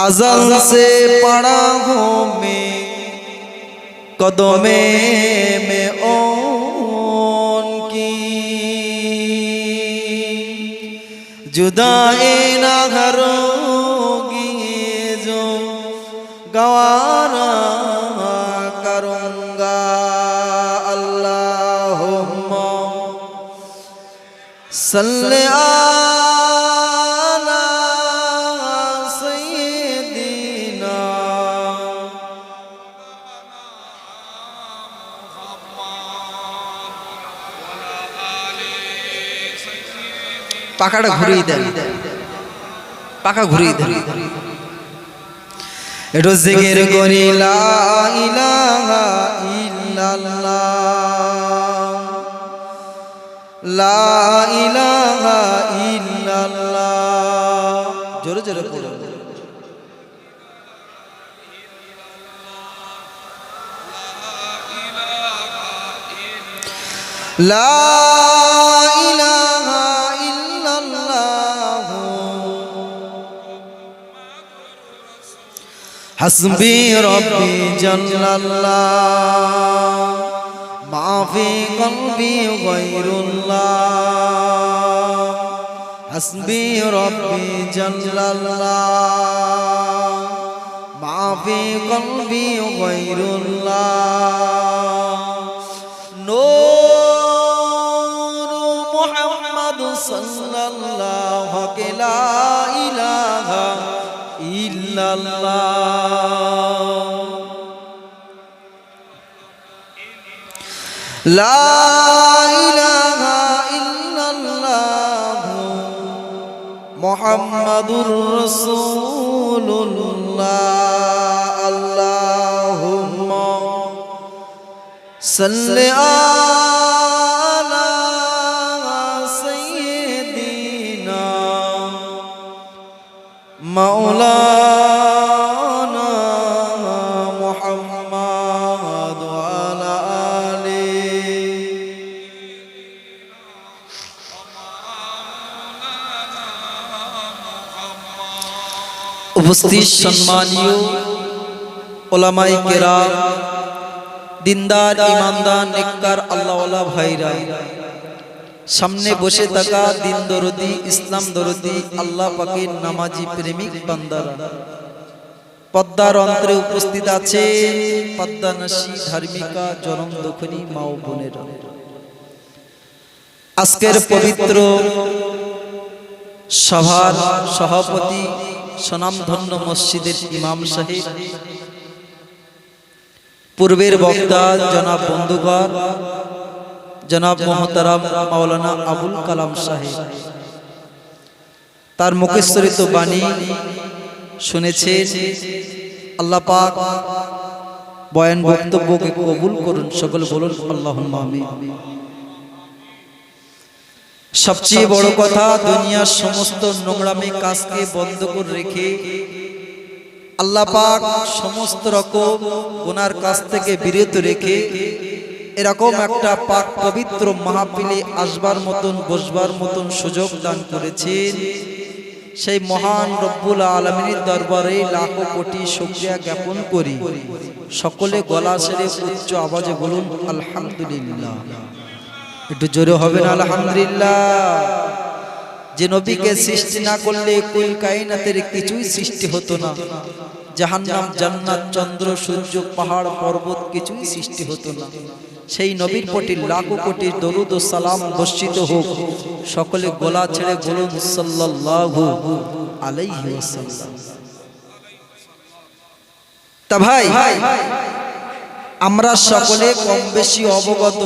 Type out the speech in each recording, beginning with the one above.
अज़ल से पड़ा हूँ मैं कदमे में उनकी, जुदाई ना करूँगी जो गवारा करूँगा। अल्लाहुम्मा सल्ले अला सय्यिदिना পাখাটা ঘুরিয়ে দেন, পাখা ঘুরিয়ে দেন। একটু জিকির করি লা ইলাহা ইল্লাল্লাহ, লা ইলাহা ইল্লাল্লাহ। জোরে জোরে পড়ুন। লা ইলাহা ইল্লাল্লাহ, হাসবি রব্বি জাল্লাল্লাহ, মাফি কলবি গায়রুল্লাহ, হাসবি রব্বি জাল্লাল্লাহ, মাফি কলবি গায়রুল্লাহ। নূর মুহাম্মদ সাল্লাল্লাহু লা ইলাহা ইল্লাল্লাহ, লা ইলাহা ইল্লাল্লাহ, মুহাম্মাদুর রাসূলুল্লাহ। আল্লাহুম্মা সাল্লি আলা সাইয়্যিদিনা মাওলানা মুহাম্মাদ ওয়া আলা উপস্থিত সম্মানীয় ওলামায়ে কেরাম, দিনদার ইমানদার নেককার আল্লাহওয়ালা ভাইরা, সামনে বসে থাকা দিন দরদি ইসলাম দরদি আল্লাহ পাকের নামাজি প্রেমিক বান্দারা, পদ্মার অন্তরে উপস্থিত আছে পদ্মানাসী ধার্মিকা জনম দক্ষিণী মা ও বোনেরা। আজকের পবিত্র সভার সভাপতি স্বনামধন্য মসজিদের ইমাম সাহেব, পূর্বের বক্তা জনাব বন্ধুগণ জনাব মোহতারাম মাওলানা আবুল কালাম সাহেব, তার মুখস্থরিত বাণী শুনেছেন। আল্লাহ পাক বয়ান বক্তব্যকে কবুল করুন, সকল বলুন আল্লাহুম্মা আমিন। সবচেয়ে বড় কথা, দুনিয়ার সমস্ত নোংরামি কাজকে বন্ধ করে রেখে আল্লাহ পাক সমস্ত রকম গুনার কাজ থেকে বিরত রেখে এরকম একটা পাক পবিত্র মাহফিলে আসবার মতন বসবার মতন সুযোগ দান করেছেন। সেই মহান রব্বুল আলামিনের দরবারে লাখো কোটি শুকরিয়া জ্ঞাপন করি। সকলে গলা ছেড়ে উচ্চ আওয়াজে বলুন আলহামদুলিল্লাহ। একটু জোরে হবে না আলহামদুলিল্লাহ। যে নবীকে সৃষ্টি না করলে কুল কায়নাতের কিছুই সৃষ্টি হতো না। জাহান্নাম জান্নাত চন্দ্র সূর্য পাহাড় পর্বত কিছুই সৃষ্টি হতো না। সেই নবীর প্রতি লাখো কোটি দরুদ ও সালাম বর্ষিত হোক। সকলে গলা ছেড়ে বলুন সাল্লাল্লাহু আলাইহি ওয়াসাল্লাম। তা ভাই, আমরা সকলে কম বেশি অবগত,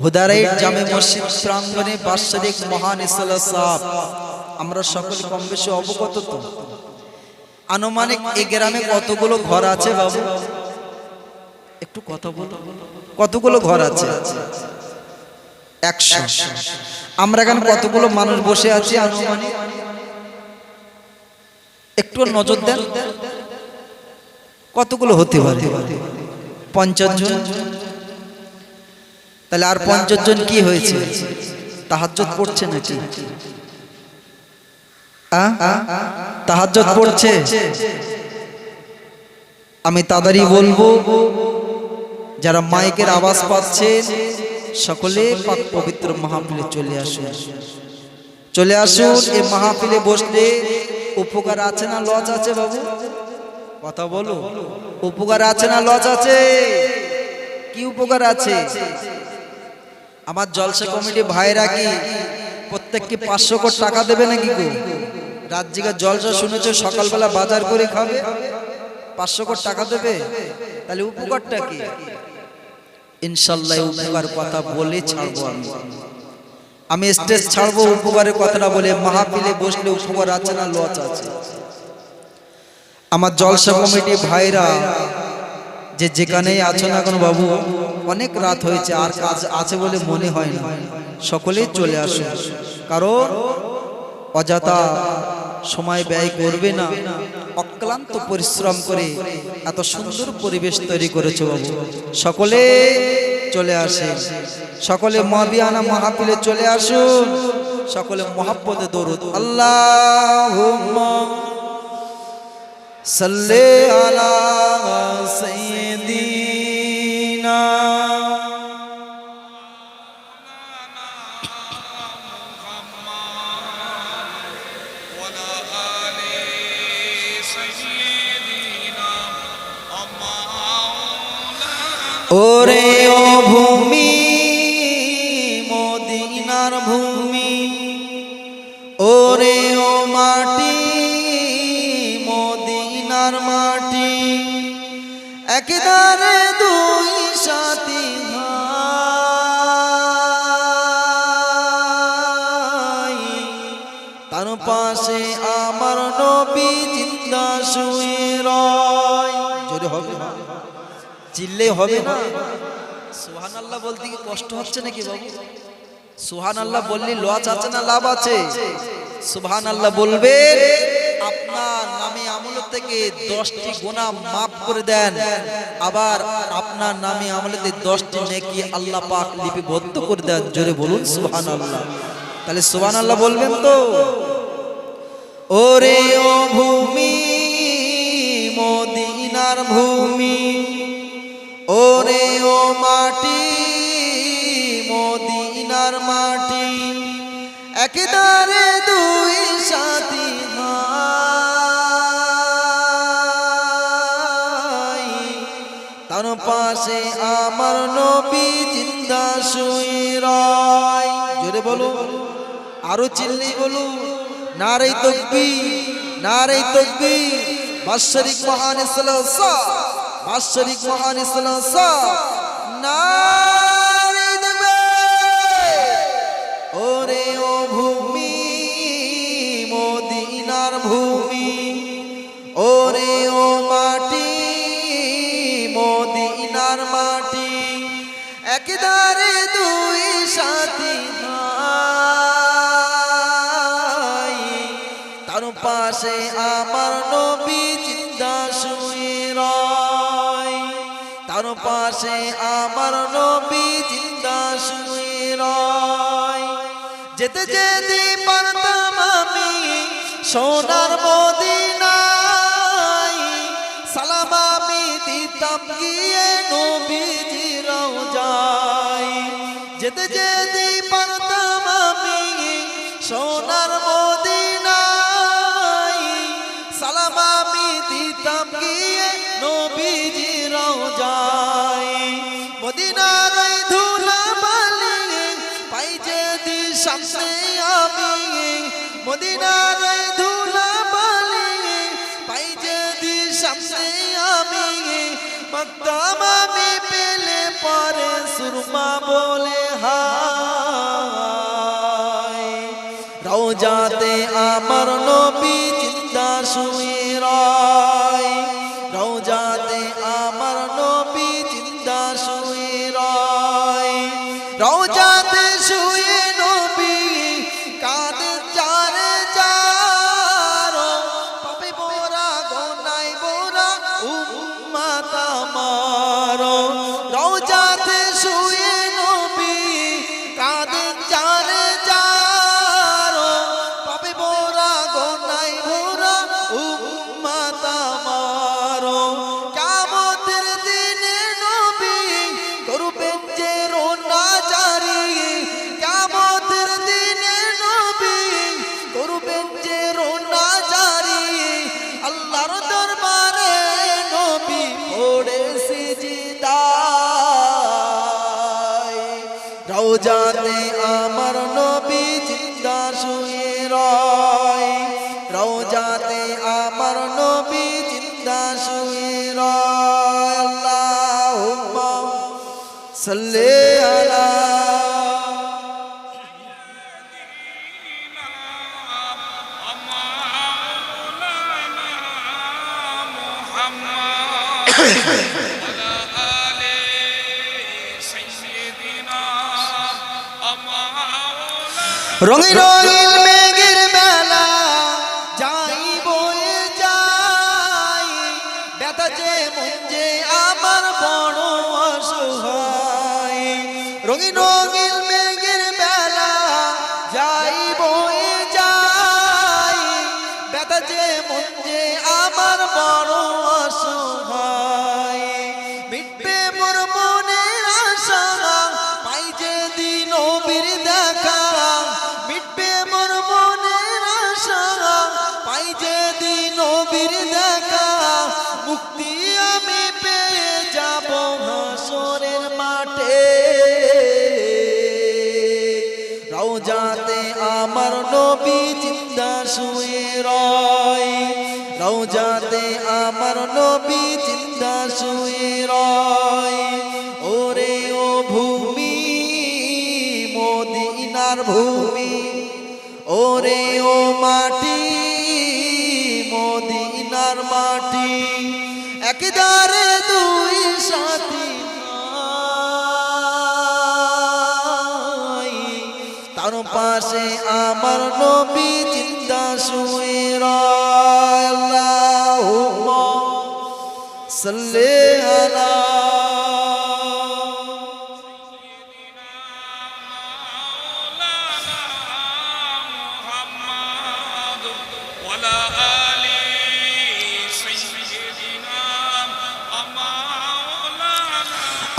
হুদারাইট জামে মসজিদ প্রাঙ্গণে বাৎসরিক মহান ইসলাত সাহেব, আমরা সকলে কম বেশি অবগত। তো আনুমানিক এই গ্রামে কতগুলো ঘর আছে বাবু? একটু কথা বলো, কতগুলো ঘর আছে? 100। আমরা এখানে কতগুলো মানুষ বসে আছি আনুমানিক? একটু নজর দেন, কতগুলো হতে পারে? 50 জন। তাহলে আর 50 জন কি হয়েছে? তাহাজ্জুদ পড়ছে নাকি? তাহাজ্জুদ পড়ছে। আমি তাদেরই বলবো যারা মাইকের আওয়াজ পাচ্ছেন সকলে পাক পবিত্র মাহফিলে চলে আসুন, চলে আসুন। এই মাহফিলে বসলে উপকার আছে না লস আছে? বাবু কথা বলো, উপকার আছে না লস আছে? কি উপকার আছে? আমার জলসা কমিটি ভাইরা কি প্রত্যেককে 500 কোটি টাকা দেবে নাকি গো? রাত জেগে জলসা শুনেছো, সকালবেলা বাজার করে খাবে, 500 কোটি টাকা দেবে? তাহলে উপকারটা কি? ইনশাআল্লাহ উপকার কথা বলে ছাড়বো। আমি স্টেজ ছাড়বো উপকারের কথাটা বলে। মাহফিলে বসলে উপকার আছে না লস আছে? আমার জলসা কমিটি ভাইরা যে যেখানেই আছো না কেন বাবু, অনেক রাত হয়েছে, আর কাজ আছে বলে মনে হয় না। সকলেই চলে আসুন, কারণ অযথা সময় ব্যয় করবে না। অক্লান্ত পরিশ্রম করে এত সুন্দর পরিবেশ তৈরি করেছে বাবু। সকলে চলে আসে, সকলে মাবিয়ানা মাহফিলে চলে আসুন, সকলে মোহাব্বতে দরুদ আল্লাহুম্মা সাল্লি আলা সাইয়্যিদিনা ওরে ও ভূমি মদিনার ভূমি, ওরে ও মাটি মদিনার মাটি, একদারে দুই সাথী ভাই, তার পাশে আমার নবী জিন্দা শুয়ে রয়। জোরে হবে, চিল্লে হবে না? সুবহানাল্লাহ বলতে কি কষ্ট হচ্ছে নাকি বাবু? সুবহানাল্লাহ বললে লস আছে না লাভ আছে? সুবহানাল্লাহ বলবেন, আপনার নামে আমল থেকে 10টি গুনাহ maaf করে দেন, আবার আপনার নামে আমলেতে 10টি নেকি আল্লাহ পাক লিপিবদ্ধ করে দেন। জোরে বলুন সুবহানাল্লাহ। তাহলে সুবহানাল্লাহ বলবেন তো? ওরে ও ভূমি মদিনার ভূমি, ওরে ও মাটি মদিনার মাটি, একদারে দুই সাথী ভাই, তার পাশে আমার নবী জিন্দা শুয়ে রয়। জোরে বলো, আরো চিল্লি বলো, নারে তাকবীর, নারে তাকবীর। বাশরিক মহান ইসলাম, বাশরিক মহান ইসলাম নারে তাকবীর। ওরে ও ভূমি মদিনার ভূমি, ওরে ও মাটি মদিনার মাটি, একদারে দুই সাথী ভাই, তার পাশে আমার নবী জিন্দা শুয়ে রয়, তার পাশে আমার নবী জিন্দা শুয়ে রয়। যেতে যেতে পারতাম আমি সোনার মদিনায়, সালাম আমি দিতাম গিয়ে নবীজির রওজায়। যেতে যেতে পারতাম আমি সোনার মদিনায়, সালাম আমি দিতাম গিয়ে নবীজির রওজায়। মদিনার ধুলা বালি পাই যদি সামনে আমি, মদিনার ধুলা বালি পাই যদি সামনে আমি, মাকতাম আমি পেলে পরে সুরমা বলে হায়। রওজাতে আমার নবী জিন্দা শুয়ে রয়, রওজাতে আমার নবী জিন্দা শুয়ে রয়। রওজাতে শুয়ে নবী কাঁদে চারে চার, পাবে বোরা গোনাই বোরা উম্মত আমার। রওজাতে শুয়ে নবী কাঁদে চারে চার, পাবে বোরা গোনাই রওজাতে আমার নবী জিন্দা শুয়ে রয়, রওজাতে আমার নবী জিন্দা শুয়ে রয়। আল্লাহুম্মা সাল্লি আলা রঙিন রঙিন মেঘের বেলা যাই বয়ে যাই, ব্যথা যে মন যে আমার বড় অসহায়। রঙিন রঙিন মেঘের বেলা যাই বয়ে যাই, ব্যথা যে মন যে আমার বড় অসহায়। মিটবে মোর মনের আশা পাই যে দিন নবীর দেখা, মিটবে মোর মনের আশা পাই যে দিন নবীর দেখা, মুক্তি আমি পেয়ে যাব হাসরের মাঠে। রওজাতে আমার নবী জিন্দা শুয়ে রয়, রওজাতে আমার নবী জিন্দা শুয়ে রয়। ওরে ও ভূমি মদিনার ভূমি, ওরে ও মাটি মদিনার মাটি, একদারে দুই সাথী নাই, তার পাশে আমার নবী জিন্দা শুয়ে রয়। আল্লাহুম্মা সাল্লি আলা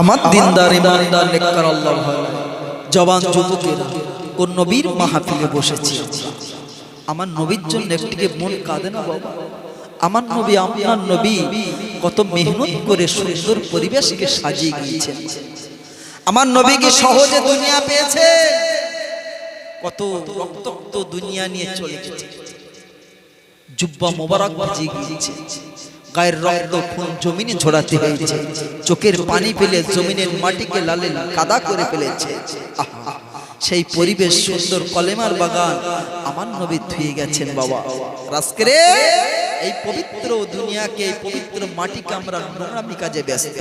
আমার দিনদার ইমানদার নেককার আল্লাহ ভালো জওয়ান যুবকেরা কোন নবীর মাহফিলে বসেছি। আমার নবীর জন্য একটিকে মন কাঁদে না বাবা? আমার নবী আপনার নবী কত মেহনত করে সুন্দর পরিবেশকে সাজিয়ে গিয়েছেন। আমার নবী কি সহজে দুনিয়া পেয়েছে? কত রক্তাক্ত দুনিয়া নিয়ে চলে গেছে, জুব্বা মোবারক ভিজে গিয়েছে, গায়ের রক্ত খুন জমিনে ঝরাতে হয়েছে, চোখের পানি ফেলে জমিনের মাটিকে লালে কাদা করে ফেলেছে। সেই পরিবেশ সুন্দর কলেমার বাগান আমার নবী ধুয়ে গেছেন বাবা। আজকে এই পবিত্র দুনিয়াকে, এই পবিত্র মাটিকে আমরা নোংরামি কাজে ব্যস্ত,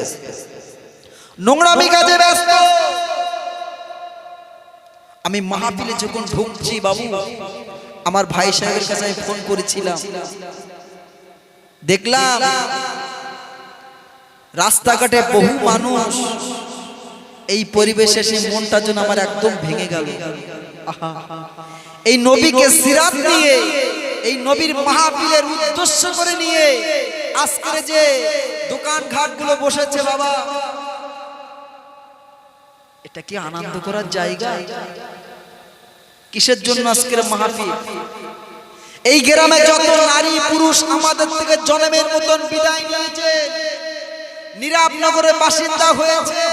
নোংরামি কাজে ব্যস্ত। আমি মাহফিলে যখন ঢুকছি বাবু, আমার ভাই সাহেবের কাছে আমি ফোন করেছিলাম, দেখলাম রাস্তাঘাটে বহু মানুষ। এই পরিবেশে এসে মনটা যেন আমার একদম ভেঙে গেল। এই নবীকে সিরাত নিয়ে, এই নবীর মাহফিলের উদ্দেশ্য করে নিয়ে আজকে যে দোকান ঘাটগুলো বসেছে বাবা, এটা কি আনন্দ করার জায়গা? কিসের জন্য আজকের মাহফিল? এই গ্রামে যত নারী পুরুষ আমাদের থেকে জন্মের মতন বিদায় নিয়েছে, নীরবনগরের বাসিন্দা হয়েছে,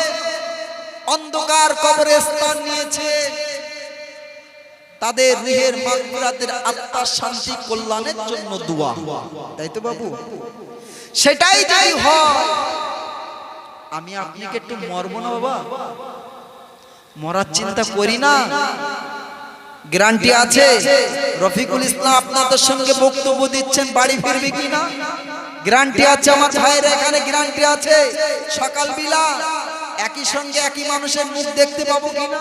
অন্ধকার কবরে স্থান নিয়েছে, তাদের রুহের মাগফিরাতের আত্মার শান্তি কল্যাণের জন্য দোয়া, তাই তো বাবু? সেটাই যদি হয়, আমি আপনাকে একটু মরবো না বাবা? মরার চিন্তা করি না। গ্যারান্টি আছে রফিকুল ইসলাম আপনাদের সঙ্গে বক্তব্য দিচ্ছেন, বাড়ি ফিরবে কিনা গ্যারান্টি আছে। আমার ভাইয়ের এখানে গ্যারান্টি আছে, সকাল বেলা একই সঙ্গে একই মানুষের মুখ দেখতে পাবো কিনা।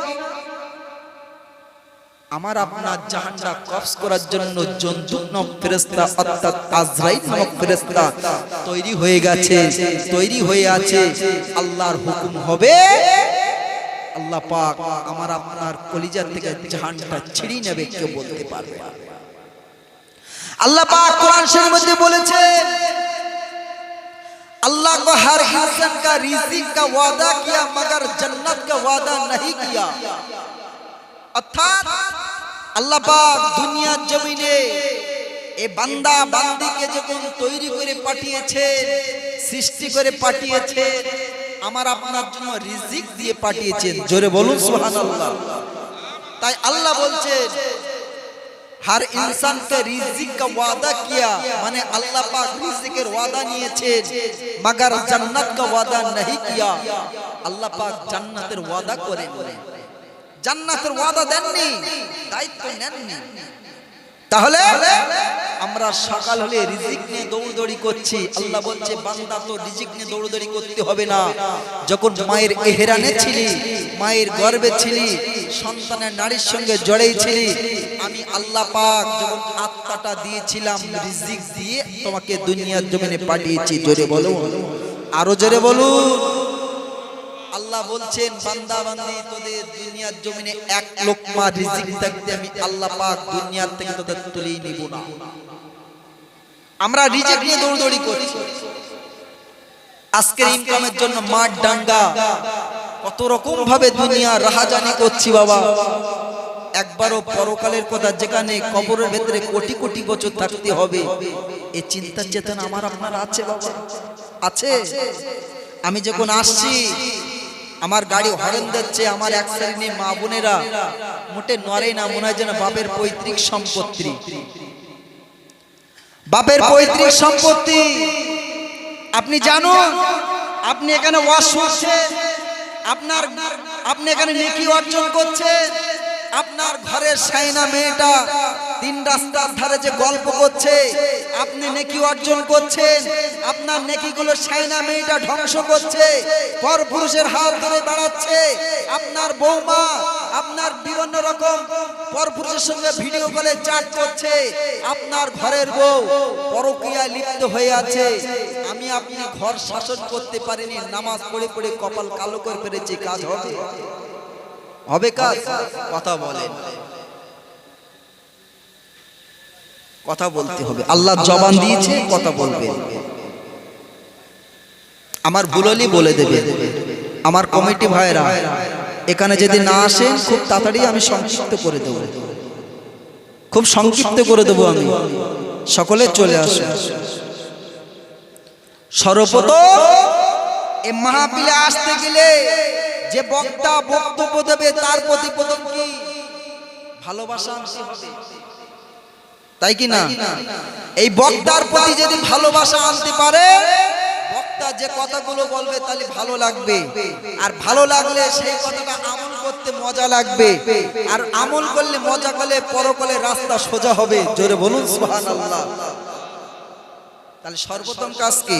আমার আপনার জাহানটা কবজ করার জন্য জন্তুক নামক ফেরেশতা অর্থাৎ আজরাইল নামক ফেরেশতা তৈরি হয়ে গেছে, তৈরি হয়ে আছে। আল্লাহর হুকুম হবে, আল্লাহ পাক আমার আপনার কলিজা থেকে জাহানটা ছিঁড়ে নেবে, কেউ বলতে পারবে না। আল্লাহ পাক কোরআন শরীফের মধ্যে বলেছে, अल्लाह को हर इंसान का रिज़्क़ का वादा किया मगर जन्नत का वादा नहीं किया। अर्थात अल्लाह पाक दुनिया जमीने ए बांदा बांदी के যখন তৈরি করে পাঠিয়েছে, সৃষ্টি করে পাঠিয়েছে, আমার আপনার জন্য রিজিক দিয়ে পাঠিয়েছেন। জোরে বলুন সুবহানাল্লাহ। তাই আল্লাহ বলছেন हर इंसान के रिज़्क़ का वादा किया, माने अल्लाह पाक रिज़्क़ेर वादा निয়েছেন, मगर जन्नत का वादा नहीं किया। अल्लाह पाक जन्नतेर वादा करेन, जन्नतेर वादा देनনি, दायित्व নেননি। তাহলে আমরা সকাল হলে রিজিক নিয়ে দৌড়দৌড়ি করছি। আল্লাহ বলছে বান্দা তো রিজিক নিয়ে দৌড়দৌড়ি করতে হবে না। যখন মায়ের এহরানে ছিলি, মায়ের গর্ভে ছিলি, সন্তানের নারীর সঙ্গে জড়িয়ে ছিলি, আমি আল্লাহ পাক যখন আত্মাটা দিয়েছিলাম রিজিক দিয়ে তোমাকে দুনিয়ার জমিনে পাঠিয়েছি। জোরে বলুন, আরো জোরে বলুন। আল্লাহ বলছেন বান্দা বান্দি তোদের দুনিয়ার জমিনে এক লোকমা রিজিক থাকতে আমি আল্লাহ পাক দুনিয়ার থেকে তোদের তুলেই নিব না। আমরা রিজিক নিয়ে দৌড়দৌড়ি করছি। আজকের ইনকামের জন্য মাঠ ডাঙ্গা কত রকম ভাবে দুনিয়া রাহাজানি করছি বাবা। একবারও পরকালের কথা, যেখানে কবরের ভেতরে কোটি কোটি বছর থাকতে হবে, এই চিন্তা চেতনা আমার আপনার আছে বাবা, আছে। আমি যখন আসছি আমার গাড়ি হরেন দিচ্ছে, আমার এক শ্রেণী মা বোনেরা মোটে নড়ে না, মনে হয় যেন বাপের পৈতৃক সম্পত্তি, বাপের পৈতৃক সম্পত্তি। আপনি জানুন, আপনি এখানে ওয়াজ শুনছেন, আপনি এখানে নেকি অর্জন করছেন, আপনার ঘরের সাইনা মেয়েটা তিন রাস্তার ধারে যে গল্প করছে, আপনি নেকি অর্জন করছেন। আপনার নেকিগুলো সাইনা মেয়েটা ধ্বংস করছে, পরপুরুষের হাত ধরে বেড়াচ্ছে। আপনার বৌমা আপনার বিভিন্ন রকম পরপুরুষের সঙ্গে ভিডিও কলে চ্যাট করছে, আপনার ঘরের বউ পরকীয়ায় লিপ্ত হয়ে আছে। আমি আপনি ঘর শাসন করতে পারিনি, নামাজ পড়ে পড়ে কপাল কালো করে ফেলেছি, কাজ হবে? হবে কাজ? কথা বলেন, কথা বলতে হবে। আল্লাহ জবান দিয়েছে, কথা বলবেন। আমার ভুল হলে বলে দেবে। আমার কমিটি ভাইরা এখানে যদি না আসেন, খুব তাড়াতাড়ি আমি সংক্ষিপ্ত করে দেব, খুব সংক্ষিপ্ত করে দেব আমি। সকলে চলে আসুন। সর্বপ্রথম এই মাহফিলে আসতে গেলে যে বক্তা বক্তব্য দেবে তার প্রতি প্রথম কি ভালোবাসা আনতে হবে, তাই কি না? এই বক্তার প্রতি যদি ভালোবাসা আনতে পারে, বক্তা যে কথাগুলো বলবে তাহলে ভালো লাগবে, আর ভালো লাগলে সেই কথাটা আমল করতে মজা লাগবে, আর আমল করলে মজা করলে পরকালে রাস্তা সোজা হবে। জোরে বলুন সুবহানাল্লাহ। তাহলে সর্বপ্রথম কাজ কি?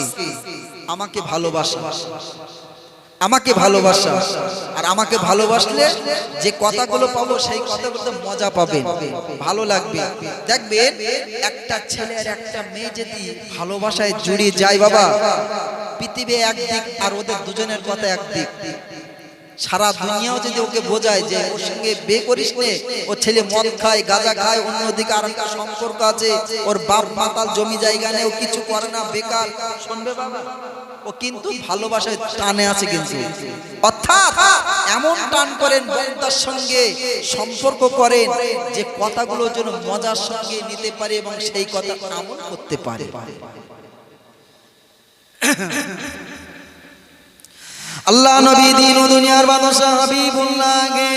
আমাকে ভালোবাসা, আমাকে ভালোবাসা। আর আমাকে ভালোবাসলে যে কথাগুলো পাবো সেই কথাগুলোতে মজা পাবেন, ভালো লাগবে। দেখবেন একটা ছেলে আর একটা মেয়ে যদি ভালোবাসায় জড়িয়ে যায় বাবা, পৃথিবী একদিক আর ওদের দুজনের কথা একদিক। সারা দুনিয়াও যদি ওকে বোঝায় যে ওর সঙ্গে বিয়ে করিস নে, ও ছেলে মদ খায়, গাঁজা খায়, অন্যদিকে আর একটা সম্পর্ক আছে, ওর বাপ মাতাল জমি জায়গা নেই, ও কিছু করে না, বেকার, শুনবে বাবা? ও কিন্তু ভালোবাসায় টানে আছে। কিন্তু অর্থাৎ এমন টান করেন বক্তার সঙ্গে সম্পর্ক করেন যে কথাগুলো যেন মজার সঙ্গে নিতে পারে এবং সেই কথা আমল করতে পারে। আল্লাহ নবী দিন ও দুনিয়ার বাদশা হাবিবুল্লাহ গে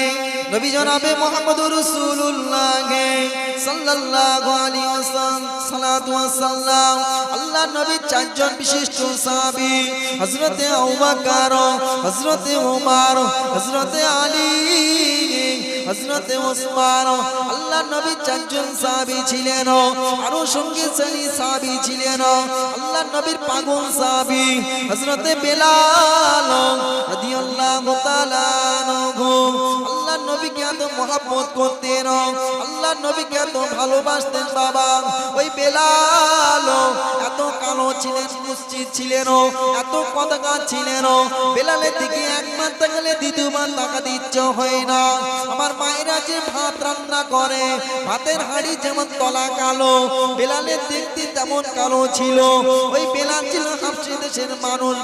নবী জনাবে মুহাম্মদুর রাসূলুল্লাহ গে সাল্লাল্লাহু আলাইহি ওয়াসাল্লাম সালাতু ওয়াস সালাম। আল্লাহ নবী চারজন বিশিষ্ট সাহাবী, হযরতে আবু বকর, হযরতে ওমর, হযরতে আলী, হযরতে ওসমান। আল্লাহ নবী চারজন সাহাবী ছিলেন, আরো সঙ্গে সাহাবী ছিলেন। আল্লাহ নবীর পাগল সাহাবী হযরতে বেলাল রাদিয়াল্লাহু তাআলা আনহু। আল্লাহ নবীকে এত মহব্বত করতেন, আল্লাহ নবীকে এত ভালোবাসতেন বাবা। ওই বেলাল এত কালো ছিলেন, মুসচিদ ছিলেন, এত পতাকা ছিলেন, বেলালের দিকে একবার তাকালে দ্বিতীয়বার তাকাতে ইচ্ছা হয় না। আমার মায়েরা যে ভাত রান্না করে, ভাতের হাঁড়ি যেমন তলা কালো, বেলালের দেখতে তেমন কালো ছিল। ওই বেলাল ছিল হাবশী দেশের মানুষ।